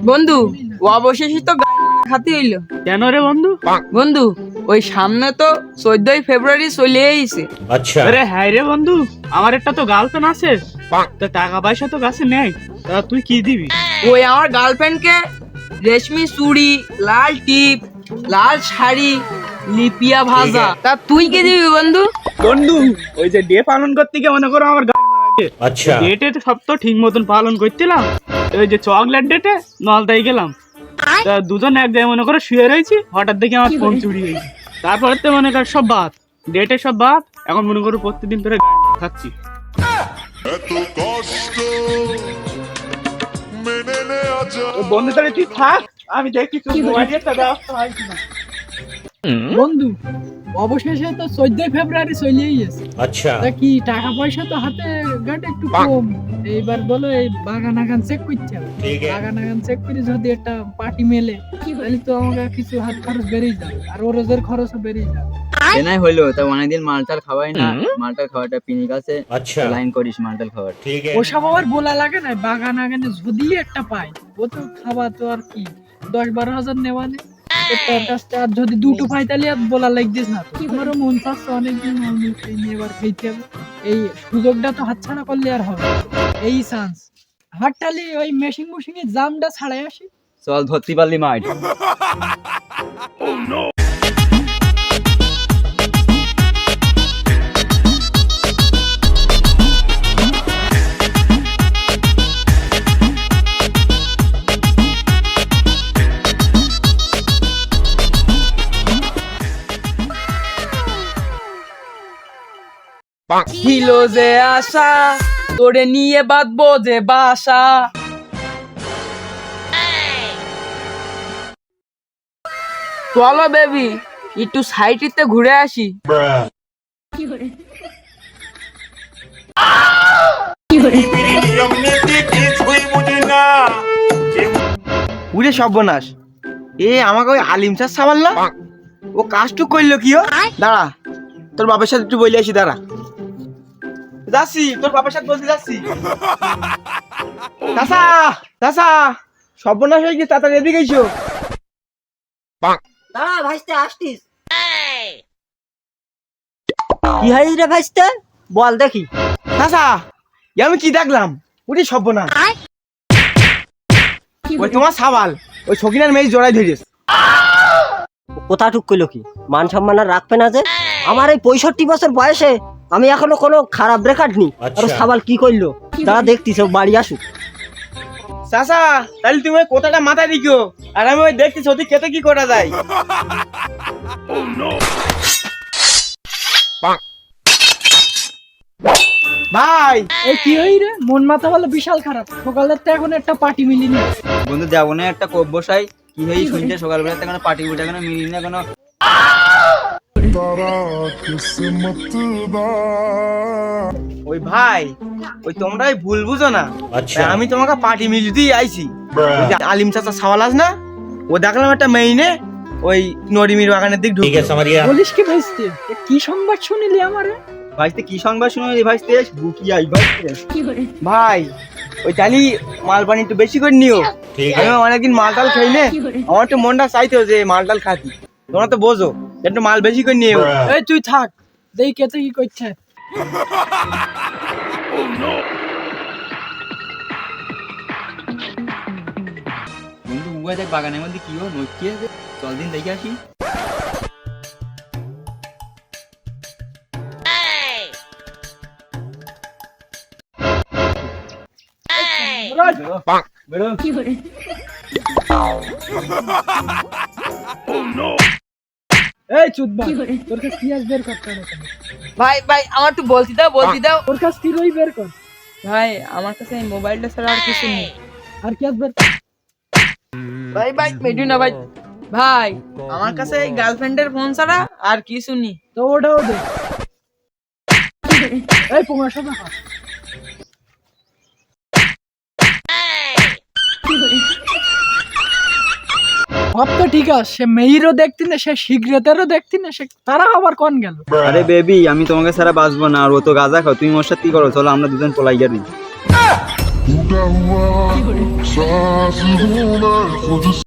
বন্ধু ও অবশেষে তো খাতি হইলো। কেন রে বন্ধু? বন্ধু ওই সামনে তো 14 ফেব্রুয়ারি চলে এসেছে। अच्छा আরে হ্যাঁ রে বন্ধু, আমার একটা তো গার্লফ্রেন্ড আছে, তো টাকা পয়সা তো কাছে নেই, তা তুই কি দিবি? ওই আমার গার্লফ্রেন্ডকে রেশমি চুড়ি, লাল টিপ, লাল শাড়ি, লিপিয়া ভাজা। তা তুই কি দিবি বন্ধু? বন্ধু ওই যে ডে পালন করতে গিয়ে মনে করো আমার अच्छा ডেটে তো সব তো ঠিক মতন পালন করছিলাম, ওই যে চকলেট ডেটে নলদাই গেলাম, তা দুজন এক জায়গায় মনে করো শুয়ে রয়েছি, হঠাৎ দেখি আমার ফোন চুরি হয়েছে। তারপরে তো মনে কর সব বাদ, ডেটে সব বাদ, এখন মনে করো প্রত্যেকদিন ধরে থাকছি। বন্ধু তাহলে তুই থাক, আমি দেখি তুই মোবাইলে একটা ব্যবস্থা হয় কিনা। বন্ধু অবশেষে তো 14 ফেব্রুয়ারি চলেই গেছে। अच्छा তা কি টাকা পয়সা তো হাতে গাটে একটু কম, এইবার বলো এই বাগান আগান চেক করতে হবে। ठीक है বাগান আগান চেক করে যদি একটা পার্টি মেলে তাহলে তো আমাকে কিছু হাত খরচ বেরিয়ে যাবে, আর ও রোজের খরচও বেরিয়ে যাবে। এনাই হইলো তা অনেকদিন মালটাল খাওয়াই না, মালটাল খাওয়াটা পিনিক আছে, अच्छा লাইন করিস মালটাল খাওয়ার। ठीक है ওসব আবার বলা লাগে না, বাগান আগানে যদি একটা পাই ও তো খাওয়া তো আর কি 10-12 হাজার নেওয়া নেই তোর কাছ থেকে, আর যদি দুটো পাই তাহলে আর বলা লাগছিস না। তো আমারও মন চাচ্ছে অনেকদিন নর্মাল খাই নিয়ে এবার খেতে হবে, এই সুযোগটা তো হাতছাড়া করলে আর হবে না। এই চান্স হাটটালি ওই মেশিন এর জামটা ছাড়াই আসি। চল ধরতে পারলি মাইট। ছিল যে আশা তোরে নিয়ে বাঁধবো যে বাসা। চলো বেবি একটু সাইটিতে ঘুরে আসি। উরে সর্বনাশ, আমাকে ওই আলিম স্যার সামাল না, ও কাজটুক করলো কি? দাঁড়া তোর বাবার সাথে একটু বলে আসি, দাঁড়া যাচ্ছি, তোর বাবার সাথে বলতে যাচ্ছি। চাচা চাচা সর্বনাশ হয়ে গেছে, তাড়াতাড়ি এদিকে এসো। দাঁড়া ভাইস্তে আসতিস, কি হয়েছে রে ভাইস্তে, বল দেখি। চাচা আমি কি দেখলাম? উরে সর্বনাশ, ওই তোমার সাবাল ওই সকিনার মেয়ে জড়াই ধরেছে। কোথা টুক করলো কি, মান সম্মান আর রাখবে না যে? আমার এই 65 বছর বয়সে আমি এখনো কোনো খারাপ রেকর্ড নি, আর আচ্ছা। সাবাল কি করলো তারা দেখতিস, ও বাড়ি আসুক। চাচা তাহলে তুমি ওই কথাটা মাথায় রেখো, আর আমি ওই দেখতেছি ওদের খেতে কি করা যায়। ভাই এই কি হই রে, মন মাথা বলে বিশাল খারাপ, সকালের তো এখন একটা পার্টি মিলিনি। বন্ধু যাবো না একটা কোপ বসাই, কি হই শুনতে সকালবেলা কোনো পার্টি উঠে কোনো মিলি না কোনো। ওই ভাই ওই তোমরা ওই ভুল বুঝো না, अच्छा আমি তোমাকে পার্টি মিলিতেই আইছি। ওই যে আলিম চাচা সাওয়াল আস না, ও দেখলাম একটা মেইনে ওই নরিমির বাগানের দিক ठीक है ঢুকে। समझ गया বলিস কি ভাইস্তে, এ কি সংবাদ শুনিলি আমারে? ভাইস্তে কি সংবাদ শুনলি ভাইস্তে? বুকি আই ভাইস্তে। ভাই ওই তালি মাল পানি একটু বেশি করে নিও, ठीक আমি है অনেকদিন মালটাল খাইলে আমার একটু মনটা চাইতো যে মালটাল খাতি, তোমরা তো বোঝো, একটু মাল বেশি করে নিও। এই তুই থাক, দেই কেতে কি করছে। বন্ধু উয়া দেখ বাগানের মধ্যে কি ও নইকি আছে, চল দিন দেখে আসি। বেরো এই চুদবা, তোর কাছে কি আস বের করতে হবে? ভাই ভাই আমার একটু বলতে দাও। তোর কাছে কি রই বের কর, ভাই আমার কাছে এই মোবাইলটা ছাড়া আর কিছু নেই। আর কি আস বের। ভাই ভাই মেডু না ভাই, ভাই আমার কাছে এই গার্লফ্রেন্ডের ফোন ছাড়া আর কিছু নেই। তো ওটাও দে। এই পোঙা সাদা খা। সব তো ঠিক আছে, সে মেয়েরও দেখতি না, সে সিগারেটেরও দেখতি না, সে তারা আবার কোন গেল? আরে বেবি আমি তোমাকে ছাড়া বাঁচবো না, আর ও তো গাঁজা খাও, তুমি ওর সাথে কি করো? চলো আমরা দুজন পলাই গেলি। टूटा हुआ सांस हूं मैं खुद